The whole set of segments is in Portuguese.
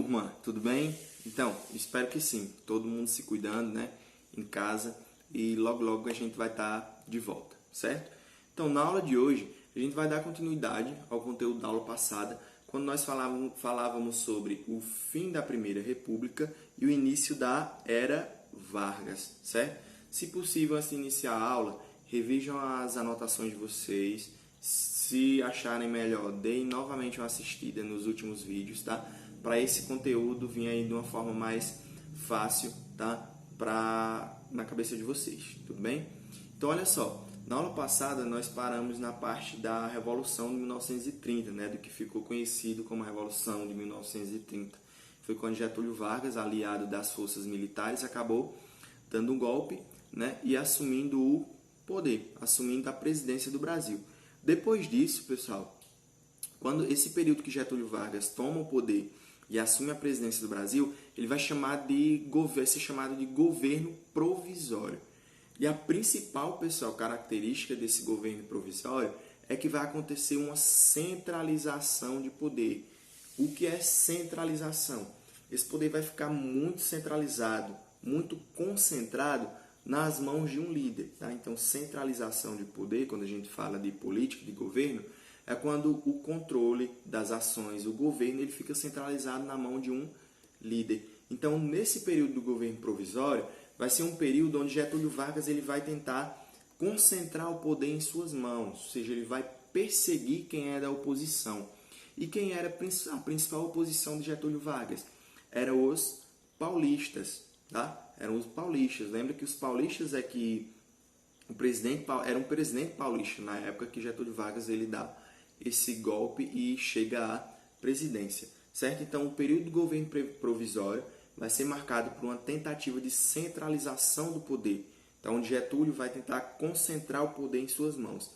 turma, tudo bem? Então, espero que sim, todo mundo se cuidando, né, em casa, e logo a gente vai estar de volta, certo? Então, na aula de hoje, a gente vai dar continuidade ao conteúdo da aula passada, quando nós falávamos sobre o fim da Primeira República e o início da Era Vargas, certo? Se possível, antes de iniciar a aula, revijam as anotações de vocês. Se acharem melhor, deem novamente uma assistida nos últimos vídeos, tá? Para esse conteúdo vir aí de uma forma mais fácil, tá? Na cabeça de vocês, tudo bem? Então, olha só, na aula passada nós paramos na parte da Revolução de 1930, né? Do que ficou conhecido como a Revolução de 1930. Foi quando Getúlio Vargas, aliado das forças militares, acabou dando um golpe, né? E assumindo o poder, assumindo a presidência do Brasil. Depois disso, pessoal, quando esse período que Getúlio Vargas toma o poder e assume a presidência do Brasil, ele vai ser chamado de governo provisório. E a principal, pessoal, característica desse governo provisório é que vai acontecer uma centralização de poder. O que é centralização? Esse poder vai ficar muito centralizado, muito concentrado nas mãos de um líder. Tá? Então, centralização de poder, quando a gente fala de política, de governo, é quando o controle das ações, o governo, ele fica centralizado na mão de um líder. Então, nesse período do governo provisório, vai ser um período onde Getúlio Vargas ele vai tentar concentrar o poder em suas mãos, ou seja, ele vai perseguir quem é da oposição. E quem era a principal oposição de Getúlio Vargas? Eram os paulistas, tá? Eram os paulistas. Lembra que os paulistas é que era um presidente paulista na época que Getúlio Vargas ele dá esse golpe e chega à presidência, certo? Então, o período do governo provisório vai ser marcado por uma tentativa de centralização do poder. Então, onde Getúlio vai tentar concentrar o poder em suas mãos.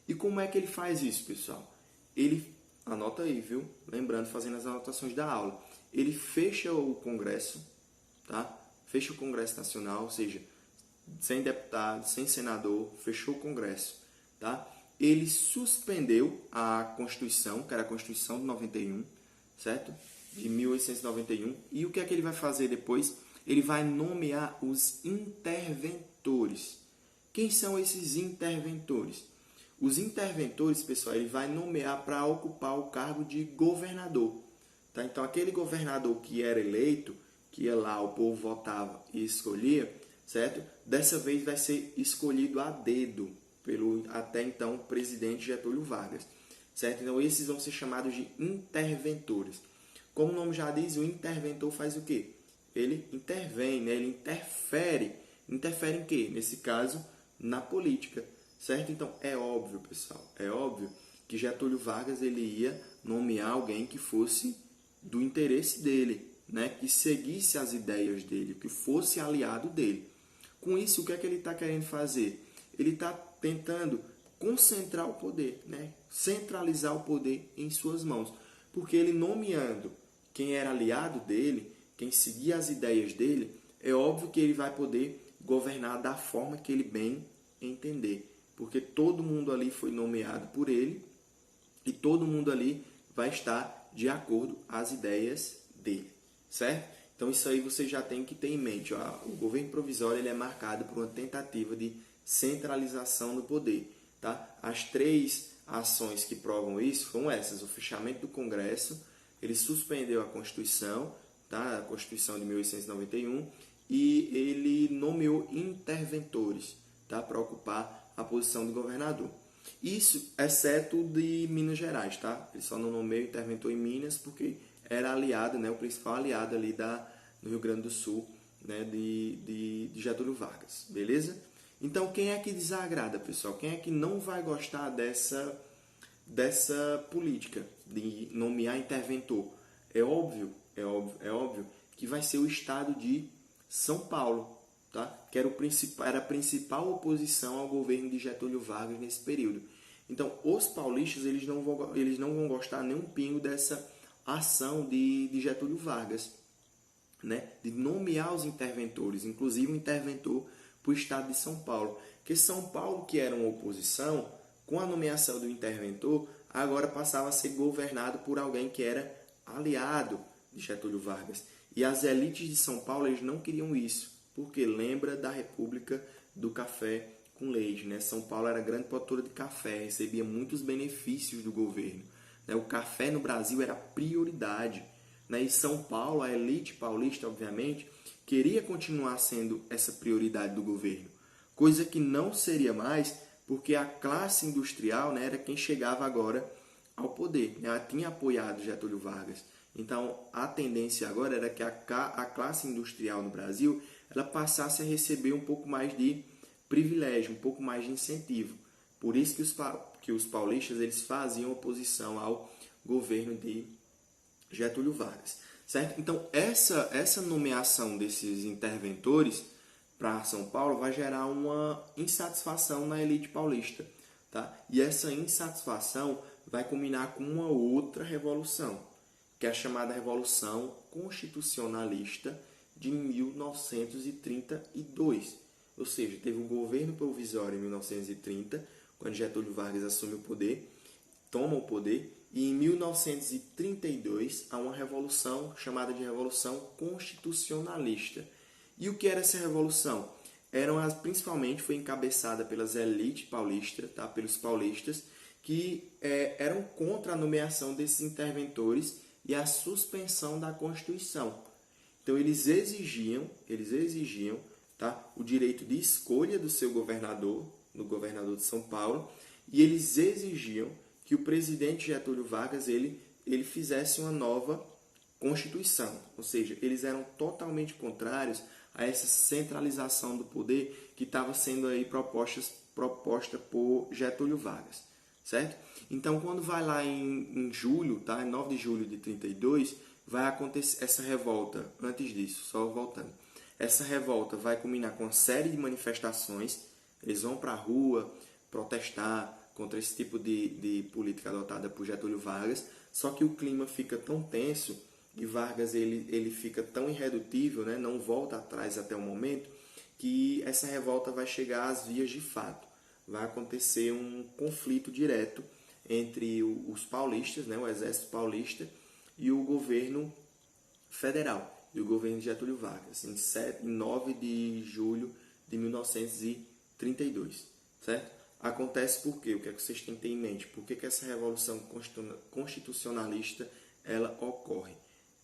E como é que ele faz isso, pessoal? Ele, anota aí, viu? Lembrando, fazendo as anotações da aula. Ele fecha o Congresso, tá? Fecha o Congresso Nacional, ou seja, sem deputado, sem senador, fechou o Congresso, tá? Ele suspendeu a Constituição, que era a Constituição de 91, certo? De 1891. E o que é que ele vai fazer depois? Ele vai nomear os interventores. Quem são esses interventores? Os interventores, pessoal, ele vai nomear para ocupar o cargo de governador. Tá? Então, aquele governador que era eleito, que ia lá, o povo votava e escolhia, certo? Dessa vez vai ser escolhido a dedo pelo até então presidente Getúlio Vargas, certo? Então, esses vão ser chamados de interventores. Como o nome já diz, o interventor faz o quê? Ele intervém, né? Ele interfere. Interfere em quê? Nesse caso, na política, certo? Então, é óbvio, pessoal, é óbvio que Getúlio Vargas ele ia nomear alguém que fosse do interesse dele, né? Que seguisse as ideias dele, que fosse aliado dele. Com isso, o que é que ele está querendo fazer? Ele está tentando concentrar o poder, né? Centralizar o poder em suas mãos. Porque ele nomeando quem era aliado dele, quem seguia as ideias dele, é óbvio que ele vai poder governar da forma que ele bem entender. Porque todo mundo ali foi nomeado por ele e todo mundo ali vai estar de acordo às ideias dele, certo? Então isso aí você já tem que ter em mente. Ó, o governo provisório ele é marcado por uma tentativa de centralização do poder. Tá? As três ações que provam isso foram essas: o fechamento do Congresso, ele suspendeu a Constituição, tá? A Constituição de 1891, e ele nomeou interventores, tá? Para ocupar a posição de governador. Isso exceto de Minas Gerais, tá? Ele só não nomeou interventor em Minas porque era aliado, né? O principal aliado ali do Rio Grande do Sul, né? de Getúlio Vargas, beleza? Então, quem é que desagrada, pessoal? Quem é que não vai gostar dessa política de nomear interventor? É óbvio que vai ser o estado de São Paulo, tá? Que era a principal oposição ao governo de Getúlio Vargas nesse período. Então, os paulistas eles não vão gostar nem um pingo dessa ação de Getúlio Vargas, né? De nomear os interventores, inclusive um interventor para o estado de São Paulo. Porque São Paulo, que era uma oposição, com a nomeação do interventor, agora passava a ser governado por alguém que era aliado de Getúlio Vargas. E as elites de São Paulo eles não queriam isso, porque lembra da República do Café com Leite, né? São Paulo era grande produtora de café, recebia muitos benefícios do governo, né? O café no Brasil era prioridade, né? E São Paulo, a elite paulista, obviamente, queria continuar sendo essa prioridade do governo, coisa que não seria mais porque a classe industrial, né, era quem chegava agora ao poder, né? Ela tinha apoiado Getúlio Vargas. Então, a tendência agora era que a classe industrial no Brasil ela passasse a receber um pouco mais de privilégio, um pouco mais de incentivo. Por isso que os paulistas eles faziam oposição ao governo de Getúlio Vargas. Certo? Então, essa nomeação desses interventores para São Paulo vai gerar uma insatisfação na elite paulista. Tá? E essa insatisfação vai culminar com uma outra revolução, que é a chamada Revolução Constitucionalista de 1932. Ou seja, teve um governo provisório em 1930, quando Getúlio Vargas assume o poder, toma o poder, e em 1932 há uma revolução chamada de Revolução Constitucionalista. E o que era essa revolução? Principalmente foi encabeçada pelas elites paulistas, tá? Pelos paulistas, que eram contra a nomeação desses interventores e a suspensão da Constituição. Então eles exigiam, tá? O direito de escolha do seu governador, do governador de São Paulo, e eles exigiam que o presidente Getúlio Vargas ele fizesse uma nova Constituição. Ou seja, eles eram totalmente contrários a essa centralização do poder que estava sendo aí proposta por Getúlio Vargas. Certo? Então, quando vai lá em julho, tá? Em 9 de julho de 32, vai acontecer essa revolta. Antes disso, só voltando. Essa revolta vai culminar com uma série de manifestações. Eles vão para a rua protestar contra esse tipo de política adotada por Getúlio Vargas. Só que o clima fica tão tenso e Vargas ele fica tão irredutível, né? Não volta atrás até o momento, que essa revolta vai chegar às vias de fato. Vai acontecer um conflito direto entre os paulistas, né, o exército paulista, e o governo federal, e o governo de Getúlio Vargas, em 9 de julho de 1932. Certo? Acontece por quê? O que é que vocês têm que ter em mente? Por que essa revolução constitucionalista ela ocorre?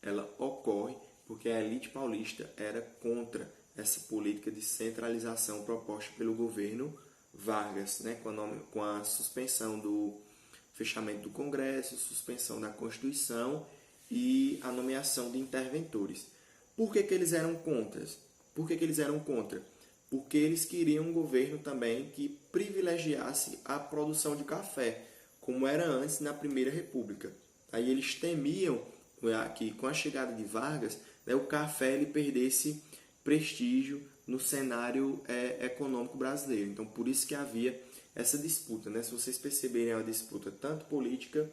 Ela ocorre porque a elite paulista era contra essa política de centralização proposta pelo governo Vargas, né, com a suspensão do fechamento do Congresso, suspensão da Constituição e a nomeação de interventores. Por que eles eram contra? Porque eles queriam um governo também que privilegiasse a produção de café, como era antes na Primeira República. Aí eles temiam que com a chegada de Vargas, né, o café ele perdesse prestígio no cenário econômico brasileiro. Então, por isso que havia essa disputa, né? Se vocês perceberem, é uma disputa tanto política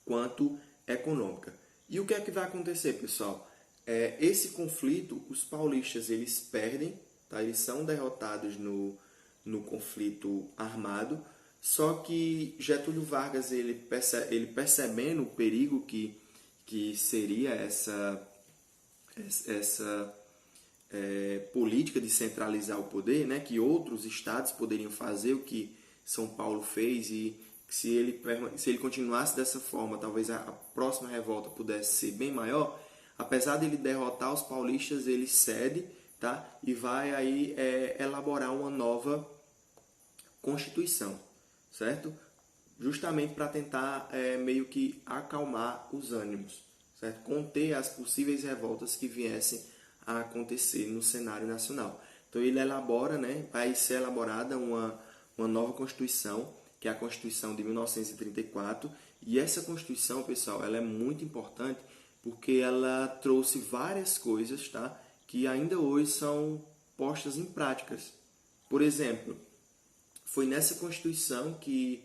quanto econômica. E o que é que vai acontecer, pessoal? Esse conflito, os paulistas eles perdem, tá? Eles são derrotados no conflito armado, só que Getúlio Vargas, ele percebendo o perigo que seria essa política de centralizar o poder, né, que outros estados poderiam fazer o que São Paulo fez, e se ele continuasse dessa forma, talvez a próxima revolta pudesse ser bem maior. Apesar de ele derrotar os paulistas, ele cede, tá, e vai aí elaborar uma nova Constituição, certo? Justamente para tentar meio que acalmar os ânimos, certo? Conter as possíveis revoltas que viessem a acontecer no cenário nacional. Então ele elabora, né, vai ser elaborada uma nova Constituição, que é a Constituição de 1934, e essa Constituição, pessoal, ela é muito importante porque ela trouxe várias coisas, tá, que ainda hoje são postas em práticas. Por exemplo, foi nessa Constituição que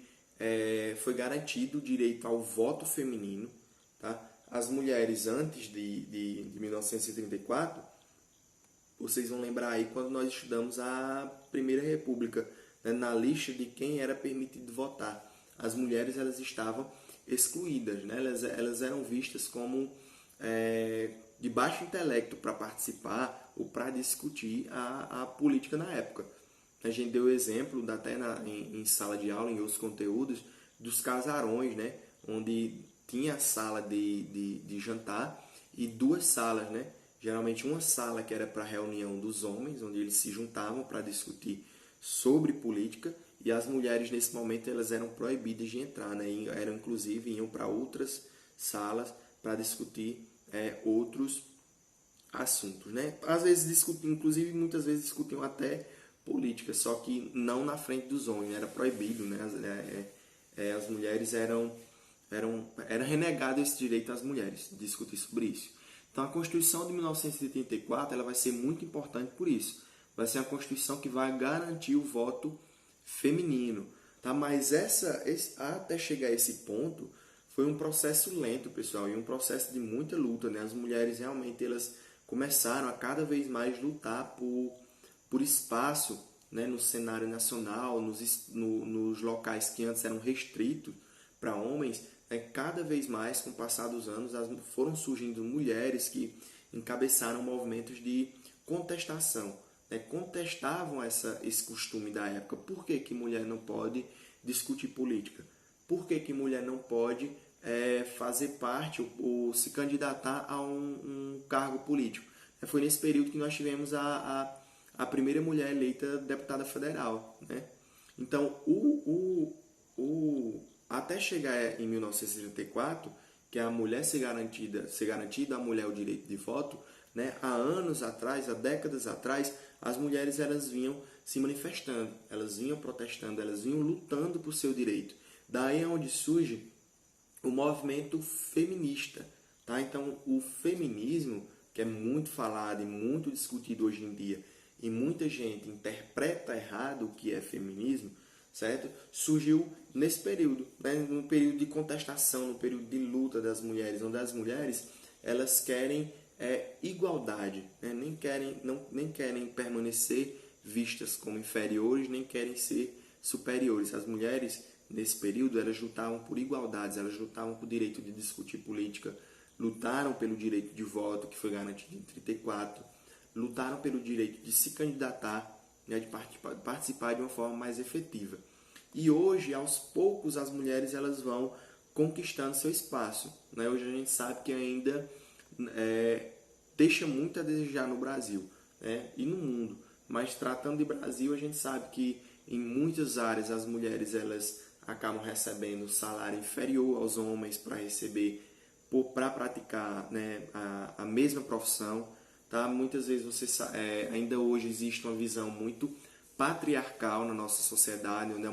foi garantido o direito ao voto feminino, tá? As mulheres antes de 1934, vocês vão lembrar aí quando nós estudamos a Primeira República, né, na lista de quem era permitido votar. As mulheres elas estavam excluídas, né? Elas eram vistas como de baixo intelecto para participar ou para discutir a política na época. A gente deu exemplo, até em sala de aula, em outros conteúdos, dos casarões, né? Onde tinha a sala de jantar e duas salas, né? Geralmente uma sala que era para a reunião dos homens, onde eles se juntavam para discutir sobre política, e as mulheres nesse momento elas eram proibidas de entrar, né? Iam para outras salas para discutir outros assuntos, né? Às vezes discutiam, inclusive muitas vezes discutiam até política, só que não na frente dos homens, era proibido, né? As mulheres era renegado esse direito às mulheres de discutir sobre isso. Então a Constituição de 1984 ela vai ser muito importante por isso. Vai ser uma Constituição que vai garantir o voto feminino, tá? Mas até chegar a esse ponto foi um processo lento, pessoal, e um processo de muita luta, né? As mulheres realmente elas começaram a cada vez mais lutar por espaço, né, no cenário nacional, nos locais que antes eram restritos para homens. Cada vez mais, com o passar dos anos, foram surgindo mulheres que encabeçaram movimentos de contestação, né? Contestavam esse costume da época. Por que mulher não pode discutir política? Por que mulher não pode fazer parte ou se candidatar a um cargo político? Foi nesse período que nós tivemos a primeira mulher eleita deputada federal, né? Então, até chegar em 1934, que a mulher ser garantida a mulher o direito de voto, né? Há anos atrás, há décadas atrás, as mulheres elas vinham se manifestando, elas vinham protestando, elas vinham lutando por seu direito. Daí é onde surge o movimento feminista, tá? Então, o feminismo, que é muito falado e muito discutido hoje em dia, e muita gente interpreta errado o que é feminismo, certo? Surgiu nesse período, né? No período de contestação, no período de luta das mulheres, onde as mulheres elas querem igualdade, né? Nem querem permanecer vistas como inferiores, nem querem ser superiores. As mulheres, nesse período, elas lutavam por igualdades, elas lutavam por direito de discutir política, lutaram pelo direito de voto, que foi garantido em 34, lutaram pelo direito de se candidatar, né, de participar de uma forma mais efetiva. E hoje, aos poucos, as mulheres elas vão conquistando seu espaço, né? Hoje a gente sabe que ainda deixa muito a desejar no Brasil, né, e no mundo. Mas tratando de Brasil, a gente sabe que em muitas áreas as mulheres elas acabam recebendo salário inferior aos homens para praticar, né, a mesma profissão. Tá? Muitas vezes ainda hoje existe uma visão muito patriarcal na nossa sociedade, onde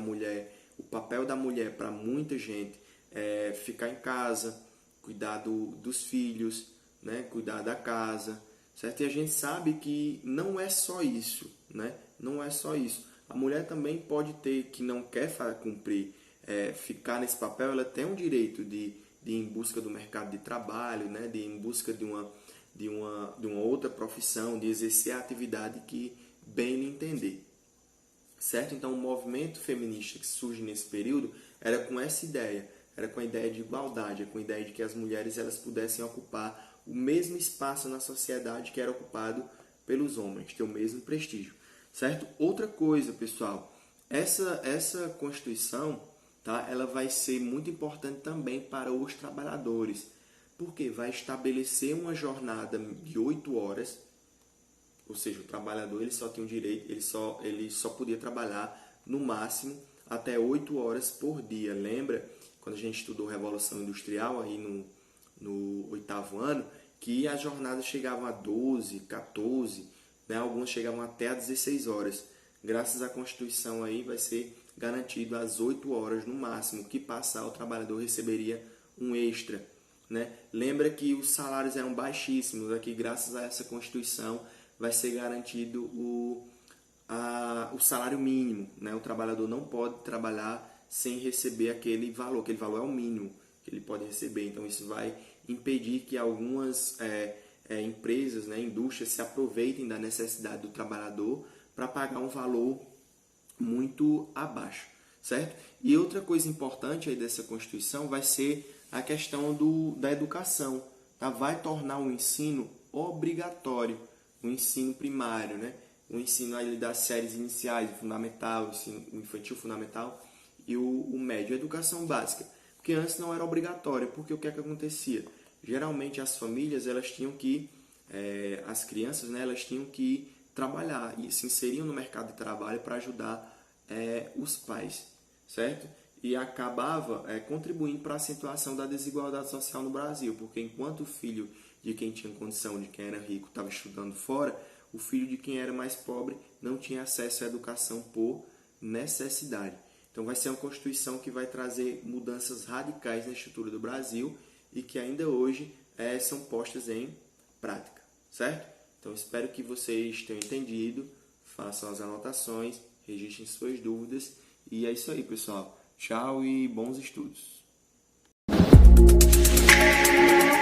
o papel da mulher para muita gente é ficar em casa, cuidar dos filhos, né? Cuidar da casa, certo? E a gente sabe que não é só isso, né? Não é só isso. A mulher também pode ter, que não quer cumprir, ficar nesse papel, ela tem um direito de ir em busca do mercado de trabalho, né? De ir em busca de uma outra profissão, de exercer a atividade que bem lhe entender, certo? Então, o movimento feminista que surge nesse período era com essa ideia, era com a ideia de igualdade, com a ideia de que as mulheres elas pudessem ocupar o mesmo espaço na sociedade que era ocupado pelos homens, ter o mesmo prestígio, certo? Outra coisa, pessoal, essa Constituição, tá? Ela vai ser muito importante também para os trabalhadores, porque vai estabelecer uma jornada de 8 horas, ou seja, o trabalhador ele só tem o direito, ele só podia trabalhar no máximo até 8 horas por dia. Lembra quando a gente estudou Revolução Industrial aí no 8º ano, que as jornadas chegavam a 12, 14, né? Algumas chegavam até a 16 horas. Graças à Constituição aí vai ser garantido às 8 horas no máximo, que passar o trabalhador receberia um extra, né? Lembra que os salários eram baixíssimos, aqui graças a essa Constituição vai ser garantido o salário mínimo, né? O trabalhador não pode trabalhar sem receber aquele valor é o mínimo que ele pode receber. Então isso vai impedir que algumas empresas, né, indústrias se aproveitem da necessidade do trabalhador para pagar um valor muito abaixo, certo? E outra coisa importante aí dessa Constituição vai ser a questão da educação, tá? Vai tornar o ensino obrigatório, o ensino primário, né? O ensino ali das séries iniciais, o fundamental, o infantil fundamental e o médio, a educação básica. Porque antes não era obrigatório, porque o que é que acontecia? Geralmente as famílias, elas tinham que, as crianças, né, elas tinham que trabalhar e se inseriam no mercado de trabalho para ajudar os pais, certo? E acabava contribuindo para a acentuação da desigualdade social no Brasil, porque enquanto o filho de quem tinha condição, de quem era rico, estava estudando fora, o filho de quem era mais pobre não tinha acesso à educação por necessidade. Então vai ser uma Constituição que vai trazer mudanças radicais na estrutura do Brasil e que ainda hoje são postas em prática, certo? Então espero que vocês tenham entendido, façam as anotações, registrem suas dúvidas e é isso aí, pessoal. Tchau e bons estudos!